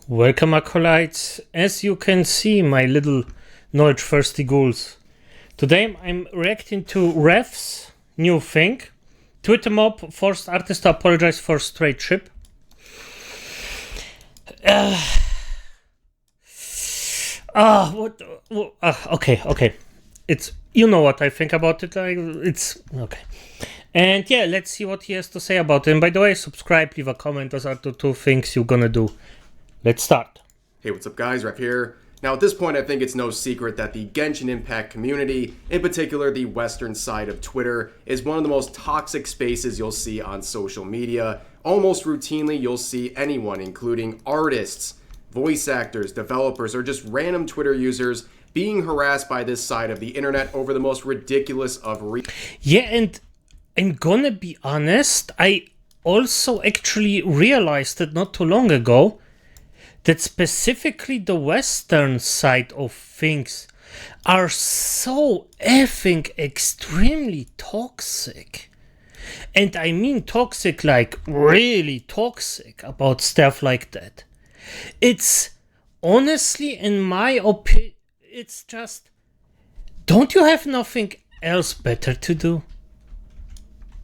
Welcome, acolytes. As you can see, my little knowledge thirsty ghouls. Today I'm reacting to Ref's new thing. Twitter mob forced artist to apologize for straight ship. Okay. It's, you know what I think about it. It's okay. And yeah, let's see what he has to say about it. And by the way, subscribe, leave a comment. Those are the two things you're gonna do. Let's start. Hey, what's up guys, Ref here. Now at this point I think it's no secret that the Genshin Impact community, in particular the western side of Twitter, is one of the most toxic spaces you'll see on social media. Almost routinely you'll see anyone, including artists, voice actors, developers, or just random Twitter users being harassed by this side of the internet over the most ridiculous of Yeah, and I'm gonna be honest, I also actually realized it not too long ago that specifically the western side of things are so effing extremely toxic. And I mean toxic, like really toxic about stuff like that. It's honestly, in my opinion, it's just, don't you have nothing else better to do?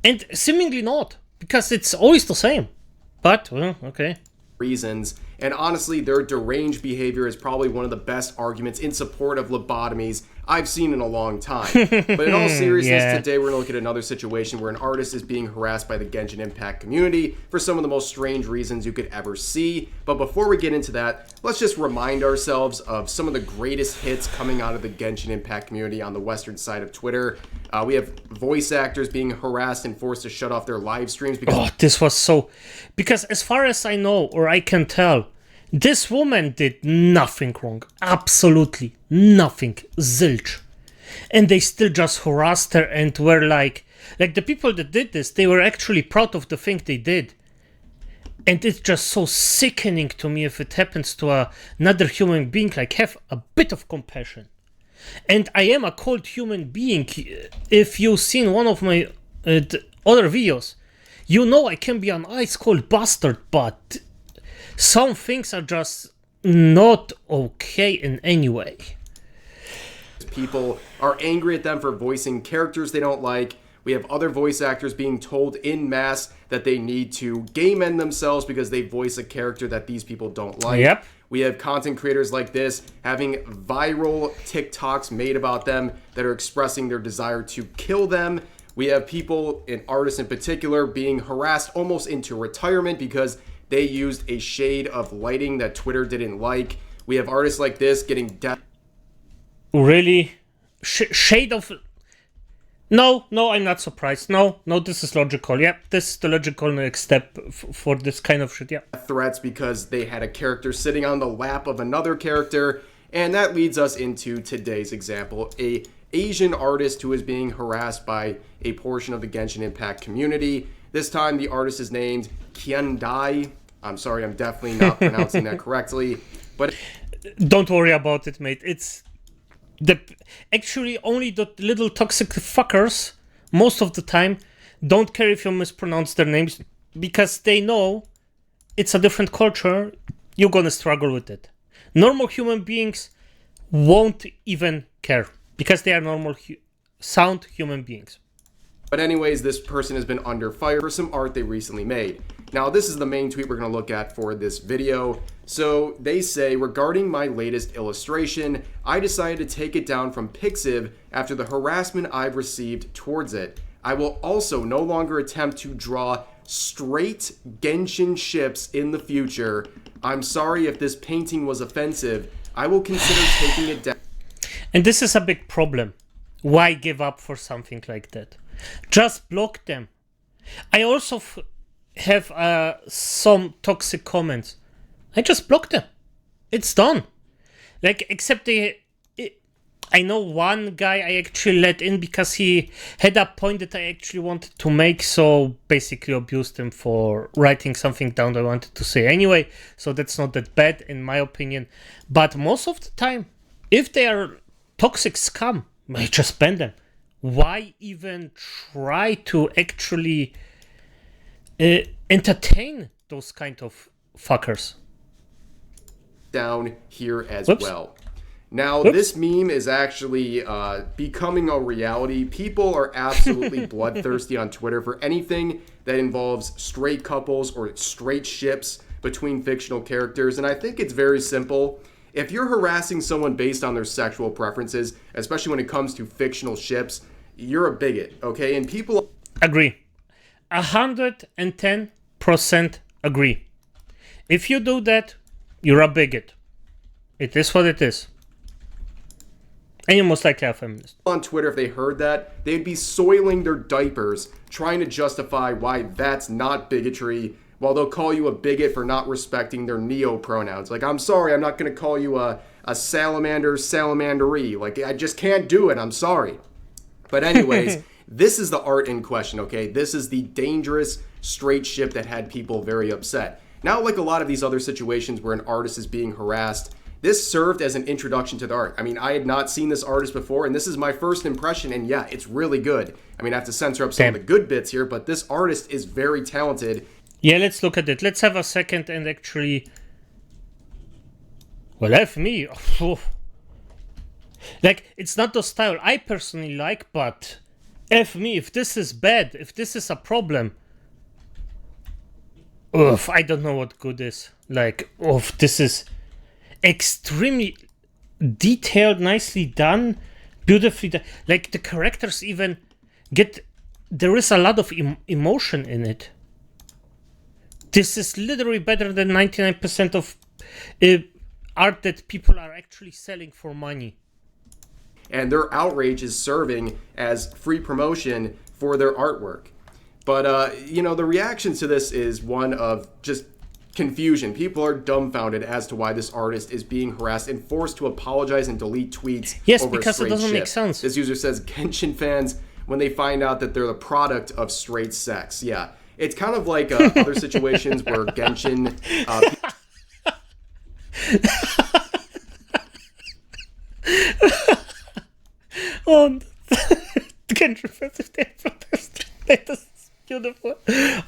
And seemingly not, because it's always the same. But, well, okay. Reasons, and honestly their deranged behavior is probably one of the best arguments in support of lobotomies I've seen in a long time. But in all seriousness, Today we're going to look at another situation where an artist is being harassed by the Genshin Impact community for some of the most strange reasons you could ever see. But before we get into that, let's just remind ourselves of some of the greatest hits coming out of the Genshin Impact community on the western side of Twitter. We have voice actors being harassed and forced to shut off their live streams because this was so, because as far as I know, or I can tell, this woman did nothing wrong. Absolutely nothing. Zilch. And they still just harassed her and were like the people that did this, they were actually proud of the thing they did. And it's just so sickening to me if it happens to another human being. Like, have a bit of compassion. And I am a cold human being. If you've seen one of my other videos, you know I can be an ice cold bastard, but some things are just not okay in any way. People are angry at them for voicing characters they don't like. We have other voice actors being told in mass that they need to game end themselves because they voice a character that these people don't like. Yep. We have content creators like this having viral TikToks made about them that are expressing their desire to kill them. We have people, and artists in particular, being harassed almost into retirement because they used a shade of lighting that Twitter didn't like. We have artists like this getting death. Really? Shade of... No, I'm not surprised. No, this is logical. Yep, this is the logical next step for this kind of shit, yeah. Threats because they had a character sitting on the lap of another character. And that leads us into today's example. A Asian artist who is being harassed by a portion of the Genshin Impact community. This time the artist is named Kyundai. I'm sorry, I'm definitely not pronouncing that correctly. But don't worry about it, mate. It's actually only the little toxic fuckers most of the time don't care if you mispronounce their names because they know it's a different culture. You're gonna struggle with it. Normal human beings won't even care because they are normal sound human beings. But anyways, this person has been under fire for some art they recently made. Now, this is the main tweet we're going to look at for this video. So they say, regarding my latest illustration, I decided to take it down from Pixiv after the harassment I've received towards it. I will also no longer attempt to draw straight Genshin ships in the future. I'm sorry if this painting was offensive. I will consider taking it down. And this is a big problem. Why give up for something like that? Just block them. I also have some toxic comments. I just block them. It's done. Like, except I know one guy I actually let in because he had a point that I actually wanted to make, so basically abused him for writing something down that I wanted to say anyway, so that's not that bad in my opinion. But most of the time, if they are toxic scum, I just ban them. Why even try to actually entertain those kind of fuckers? down here as Whoops. well. Now, Oops. this meme is actually becoming a reality. People are absolutely bloodthirsty on Twitter for anything that involves straight couples or straight ships between fictional characters. And I think it's very simple. If you're harassing someone based on their sexual preferences, especially when it comes to fictional ships, you're a bigot, okay? And people... Agree. 110% agree. If you do that, you're a bigot. It is what it is. And you're most likely a feminist. On Twitter, if they heard that, they'd be soiling their diapers trying to justify why that's not bigotry, while they'll call you a bigot for not respecting their neo-pronouns. Like, I'm sorry, I'm not going to call you a salamander, salamandery. Like, I just can't do it, I'm sorry. But anyways, this is the art in question, okay? This is the dangerous straight ship that had people very upset. Now, like a lot of these other situations where an artist is being harassed, this served as an introduction to the art. I mean, I had not seen this artist before, and this is my first impression, and yeah, it's really good. I mean, I have to censor up some of the good bits here, but this artist is very talented. Yeah, let's look at it. Let's have a second and actually... Well, F me. Like, it's not the style I personally like, but F me, if this is bad, if this is a problem... Oof, I don't know what good is. Like, oof, this is... extremely detailed, nicely done, beautifully done. Like the characters even get, there is a lot of emotion in it. This is literally better than 99% of art that people are actually selling for money. And their outrage is serving as free promotion for their artwork. But, you know, the reaction to this is one of just confusion. People are dumbfounded as to why this artist is being harassed and forced to apologize and delete tweets. Yes, over because a it doesn't ship. make sense. This user says Genshin fans, when they find out that they're the product of straight sex. Yeah, it's kind of like other situations where Genshin... Oh, Genshin fans, if they protest, this is beautiful.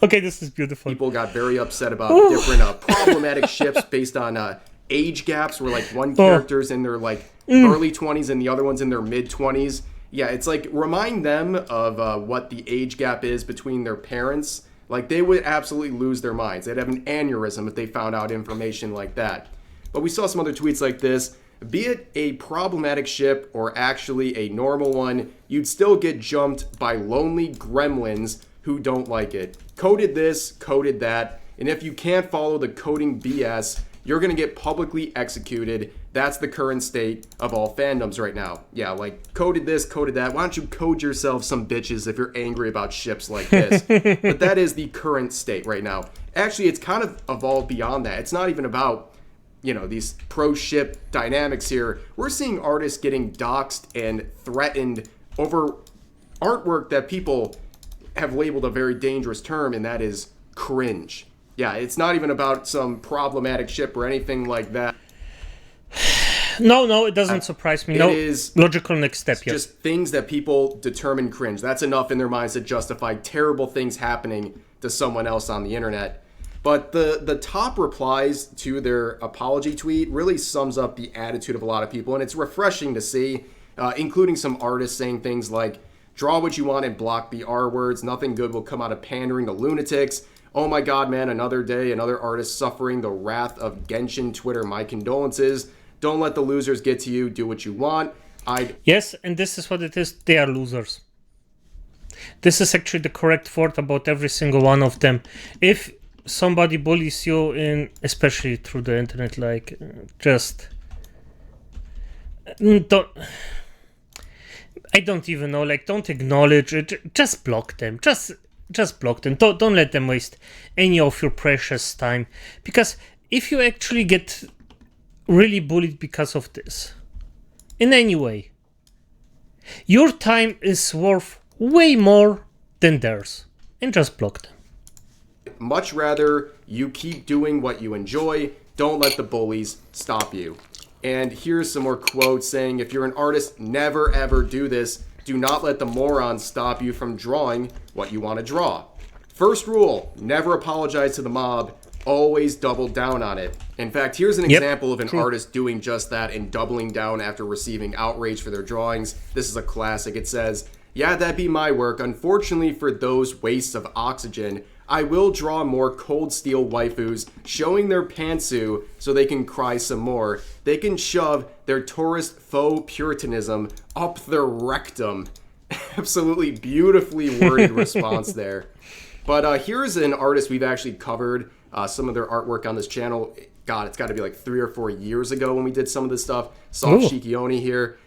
Okay, this is beautiful. People got very upset about different problematic ships based on age gaps, where like one character's in their like early 20s and the other one's in their mid 20s. Yeah, it's like, remind them of what the age gap is between their parents. Like, they would absolutely lose their minds. They'd have an aneurysm if they found out information like that. But we saw some other tweets like this. Be it a problematic ship or actually a normal one, you'd still get jumped by lonely gremlins who don't like it. Coded this, coded that, and if you can't follow the coding BS, you're gonna get publicly executed. That's the current state of all fandoms right now. Yeah, like, coded this, coded that. Why don't you code yourself some bitches if you're angry about ships like this? But that is the current state right now. Actually, it's kind of evolved beyond that. It's not even about, you know, these pro-ship dynamics here. We're seeing artists getting doxxed and threatened over artwork that people have labeled a very dangerous term, and that is cringe. Yeah, it's not even about some problematic ship or anything like that. No, it doesn't surprise me. It is logical next step. Just things that people determine cringe. That's enough in their minds to justify terrible things happening to someone else on the internet. But the top replies to their apology tweet really sums up the attitude of a lot of people, and it's refreshing to see, including some artists saying things like, draw what you want and block the R words. Nothing good will come out of pandering to lunatics. Oh my god, man, another day, another artist suffering the wrath of Genshin Twitter. My condolences. Don't let the losers get to you. Do what you want. Yes, and this is what it is. They are losers. This is actually the correct thought about every single one of them. If somebody bullies you, especially through the internet, like, just don't... I don't even know, like, don't acknowledge it. Just block them. Just block them. Don't let them waste any of your precious time. Because if you actually get really bullied because of this, in any way, your time is worth way more than theirs. And just block them. Much rather you keep doing what you enjoy. Don't let the bullies stop you. And here's some more quotes saying, if you're an artist, never ever do this. Do not let the morons stop you from drawing what you want to draw. First rule, never apologize to the mob. always double down on it. In fact, here's an example of an artist doing just that and doubling down after receiving outrage for their drawings. This is a classic. It says, "Yeah, that'd be my work. Unfortunately for those wastes of oxygen, I will draw more cold steel waifus showing their pantsu so they can cry some more. They can shove their tourist faux puritanism up their rectum." Absolutely beautifully worded response there. But here's an artist we've actually covered some of their artwork on this channel. God, it's got to be like 3 or 4 years ago when we did some of this stuff. Soft Shikioni here.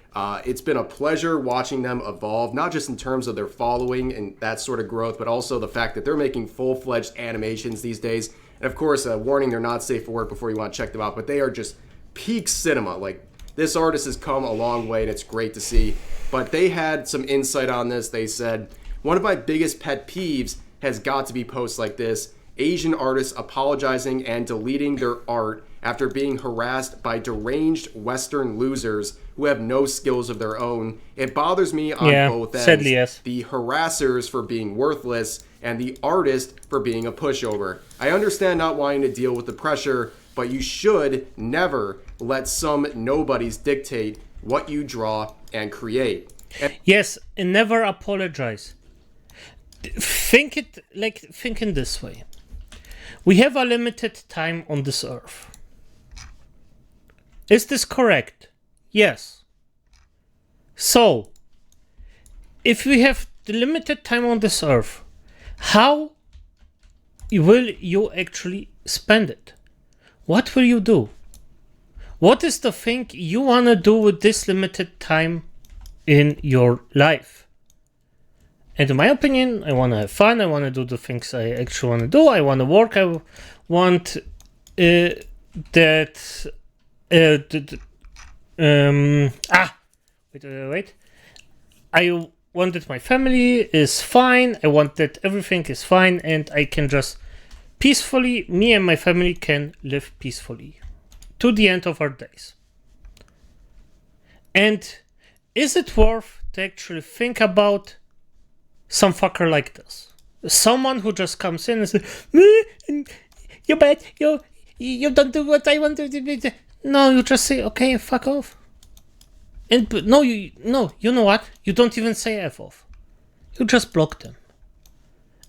It's been a pleasure watching them evolve, not just in terms of their following and that sort of growth, but also the fact that they're making full-fledged animations these days. And of course, warning, they're not safe for work before you want to check them out, but they are just peak cinema. Like, this artist has come a long way, and it's great to see. But they had some insight on this. They said, "One of my biggest pet peeves has got to be posts like this. Asian artists apologizing and deleting their art after being harassed by deranged Western losers who have no skills of their own. It bothers me on both ends. Sadly, yes. The harassers for being worthless and the artist for being a pushover. I understand not wanting to deal with the pressure, but you should never let some nobodies dictate what you draw and create." Yes, and never apologize. Think in this way. We have a limited time on this earth. Is this correct? Yes. So, if we have the limited time on this earth, how will you actually spend it? What will you do? What is the thing you want to do with this limited time in your life? And in my opinion, I want to have fun. I want to do the things I actually want to do. I want to work. I want wait. I want that my family is fine. I want that everything is fine, and I can just peacefully, me and my family can live peacefully to the end of our days. And is it worth to actually think about some fucker like this? Someone who just comes in and says, "You bad, you don't do what I want to do." No, you just say, "Okay, fuck off." And you know what? You don't even say F off. You just block them.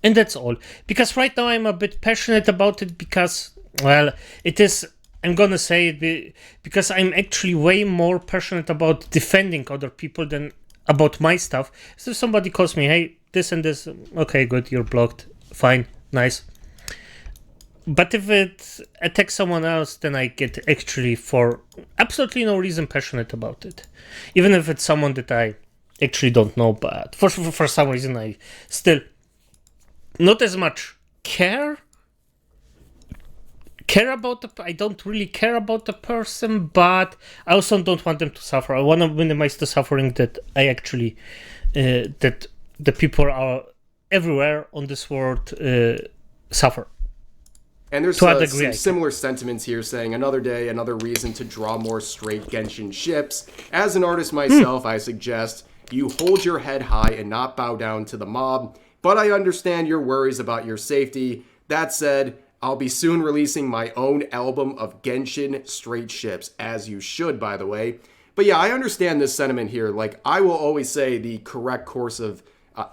And that's all. Because right now I'm a bit passionate about it because, well, it is, I'm gonna say it because I'm actually way more passionate about defending other people than about my stuff. So if somebody calls me, "Hey, this and this," okay, good, you're blocked. Fine, nice. But if it attacks someone else, then I get actually for absolutely no reason passionate about it. Even if it's someone that I actually don't know, but for some reason I still not as much care about I don't really care about the person, but I also don't want them to suffer. I want to minimize the suffering that I actually that the people are everywhere on this world suffer. And there's some similar sentiments here saying, "Another day, another reason to draw more straight Genshin ships. As an artist myself, I suggest you hold your head high and not bow down to the mob, but I understand your worries about your safety. That said, I'll be soon releasing my own album of Genshin straight ships," as you should, by the way. But yeah, I understand this sentiment here. Like, I will always say the correct course of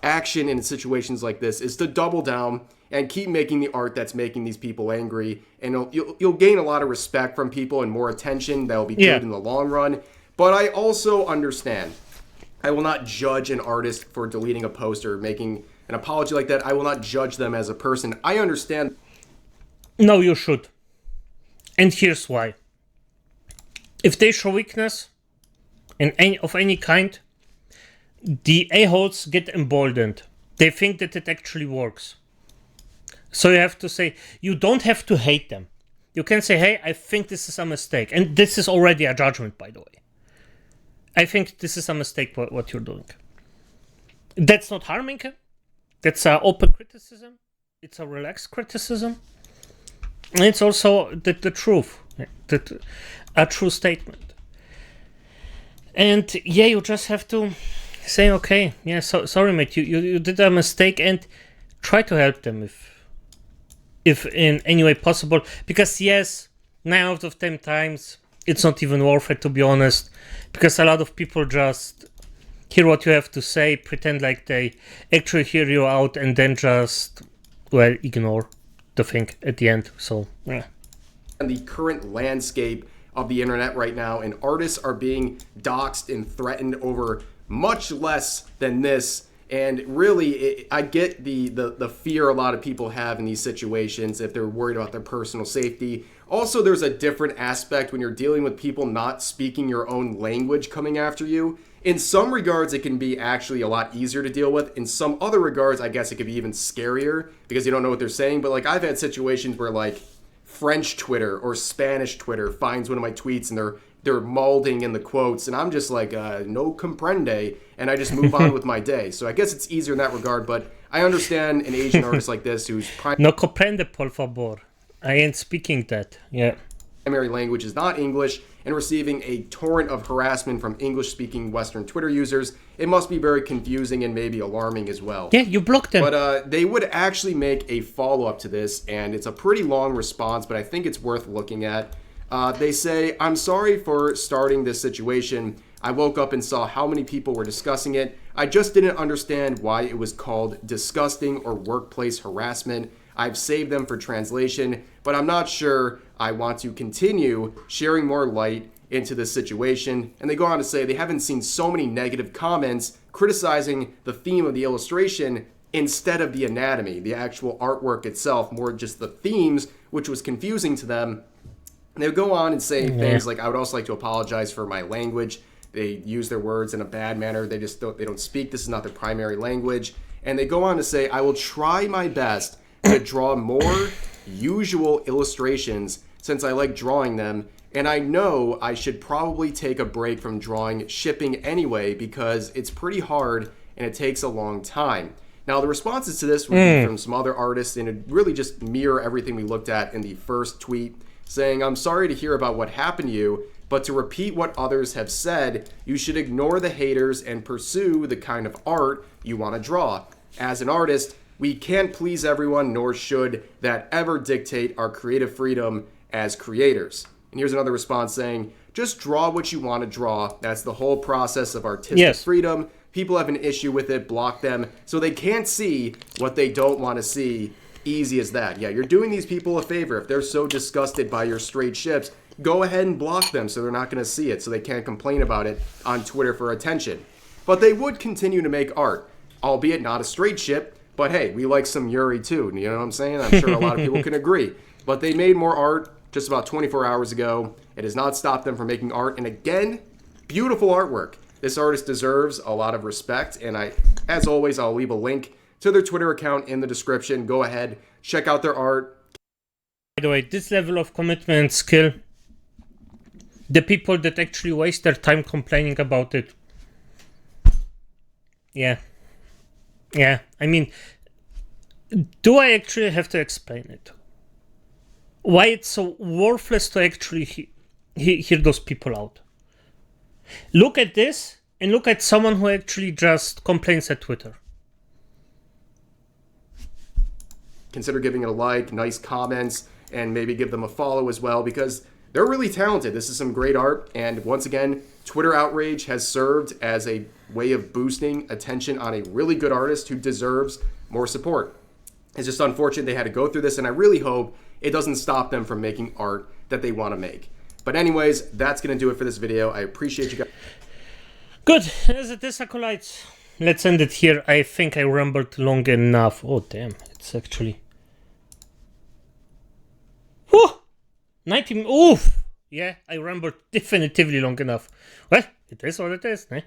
action in situations like this is to double down and keep making the art that's making these people angry. And you'll gain a lot of respect from people and more attention. That'll be good in the long run. But I also understand. I will not judge an artist for deleting a post or making an apology like that. I will not judge them as a person. I understand. No, you should. And here's why. If they show weakness of any kind, the a-holes get emboldened. They think that it actually works. So you have to say, you don't have to hate them. You can say, "Hey, I think this is a mistake." And this is already a judgment, by the way. I think this is a mistake, what you're doing. That's not harming him. That's an open criticism. It's a relaxed criticism. And it's also the truth. A true statement. And yeah, you just have to say, "Okay, yeah, sorry mate, you did a mistake," and try to help them if in any way possible, because yes, 9 out of 10 times it's not even worth it, to be honest, because a lot of people just hear what you have to say, pretend like they actually hear you out, and then just, well, ignore the thing at the end. So yeah. And the current landscape of the internet right now, and artists are being doxxed and threatened over much less than this. And really, I get the fear a lot of people have in these situations if they're worried about their personal safety. Also, there's a different aspect when you're dealing with people not speaking your own language coming after you. In some regards, it can be actually a lot easier to deal with. In some other regards, I guess it could be even scarier because you don't know what they're saying. But like, I've had situations where like French Twitter or Spanish Twitter finds one of my tweets and they're molding in the quotes, and I'm just like, no comprende, and I just move on with my day. So I guess it's easier in that regard, but I understand an Asian artist like this who's No comprende, por favor. I ain't speaking that. Yeah. primary language is not English and receiving a torrent of harassment from English-speaking Western Twitter users. It must be very confusing and maybe alarming as well. Yeah, you blocked them. But they would actually make a follow-up to this, and it's a pretty long response, but I think it's worth looking at. They say, "I'm sorry for starting this situation. I woke up and saw how many people were discussing it. I just didn't understand why it was called disgusting or workplace harassment. I've saved them for translation, but I'm not sure I want to continue sharing more light into this situation." And they go on to say they haven't seen so many negative comments criticizing the theme of the illustration instead of the anatomy, the actual artwork itself, more just the themes, which was confusing to them. And they go on and say things like, "I would also like to apologize for my language." They use their words in a bad manner. They don't speak. This is not their primary language. And they go on to say, "I will try my best to draw more usual illustrations since I like drawing them. And I know I should probably take a break from drawing shipping anyway because it's pretty hard and it takes a long time." Now, the responses to this would be from some other artists, and it really just mirror everything we looked at in the first tweet, saying, "I'm sorry to hear about what happened to you, but to repeat what others have said, you should ignore the haters and pursue the kind of art you want to draw. As an artist, we can't please everyone, nor should that ever dictate our creative freedom as creators." And here's another response saying, "Just draw what you want to draw. That's the whole process of artistic freedom. People have an issue with it, block them so they can't see what they don't want to see. Easy as that." Yeah, you're doing these people a favor. If they're so disgusted by your straight ships, go ahead and block them so they're not going to see it, so they can't complain about it on Twitter for attention. But they would continue to make art, albeit not a straight ship. But hey, we like some Yuri too, you know what I'm saying? I'm sure a lot of people can agree. But they made more art just about 24 hours ago. It has not stopped them from making art. And again, beautiful artwork. This artist deserves a lot of respect. And as always, I'll leave a link to their Twitter account in the description. Go ahead, check out their art. By the way, this level of commitment and skill, the people that actually waste their time complaining about it, yeah, I mean, do I actually have to explain it? Why it's so worthless to actually hear those people out? Look at this and look at someone who actually just complains at Twitter. Consider giving it a like, nice comments, and maybe give them a follow as well, because they're really talented. This is some great art, and once again, Twitter outrage has served as a way of boosting attention on a really good artist who deserves more support. It's just unfortunate they had to go through this, and I really hope it doesn't stop them from making art that they want to make. But anyways, that's going to do it for this video. I appreciate you guys. Good, as it is, acolytes. Let's end it here. I think I rambled long enough. Oh, damn. It's actually... Whew! 90... Oof! Yeah, I rambled definitively long enough. Well, it is what it is, eh?